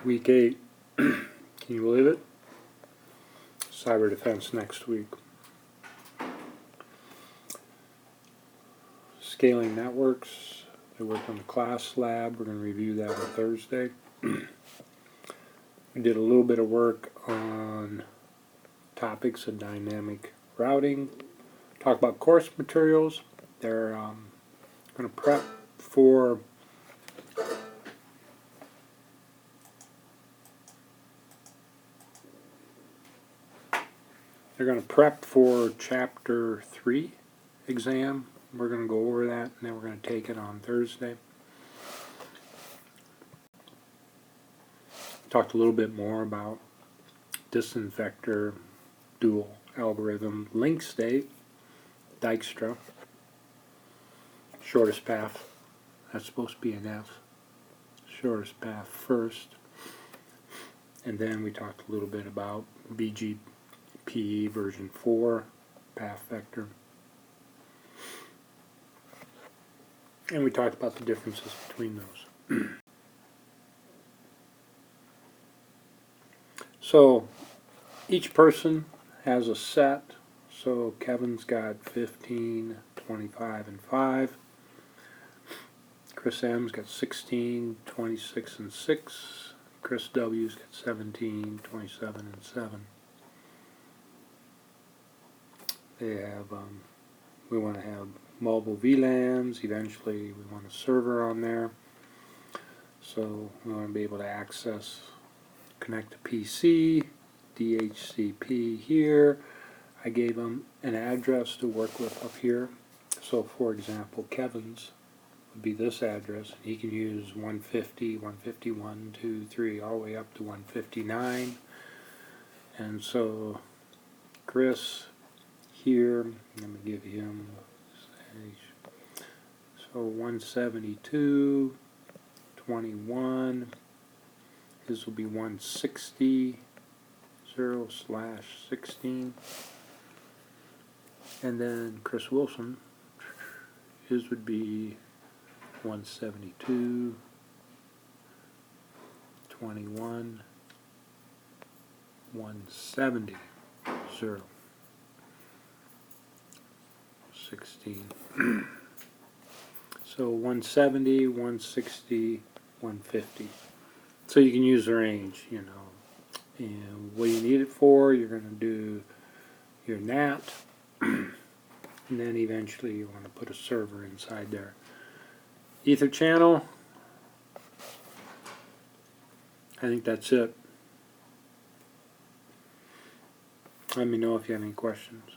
Week 8. Can you believe it? Cyber defense next week. Scaling networks. I worked on the class lab. We're going to review that on Thursday. We did a little bit of work on topics of dynamic routing. Talk about course materials. They're going to prep for Chapter 3 exam. We're going to go over that, and then we're going to take it on Thursday. Talked a little bit more about disinfector, dual algorithm, link state, Dijkstra, shortest path. That's supposed to be an F. Shortest path first. And then we talked a little bit about BGP version 4, path vector. And we talked about the differences between those. So each person has a set. So Kevin's got 15, 25, and 5. Chris M's got 16, 26, and 6. Chris W's got 17, 27, and 7. They have, we want to have mobile VLANs. Eventually we want a server on there. So we want to be able to access, connect to PC, DHCP here. I gave him an address to work with up here. So for example, Kevin's would be this address. He can use 150, 151, 2, 3, all the way up to 159. And so Chris here, I'm going to give him, so 172, 21, his will be 160, 0/16, and then Chris Wilson, his would be 172, 21, 170, 0/16. So 170, 160, 150. So you can use the range, you know. And what you need it for, you're going to do your NAT, and then eventually you want to put a server inside there. Ether channel, I think that's it. Let me know if you have any questions.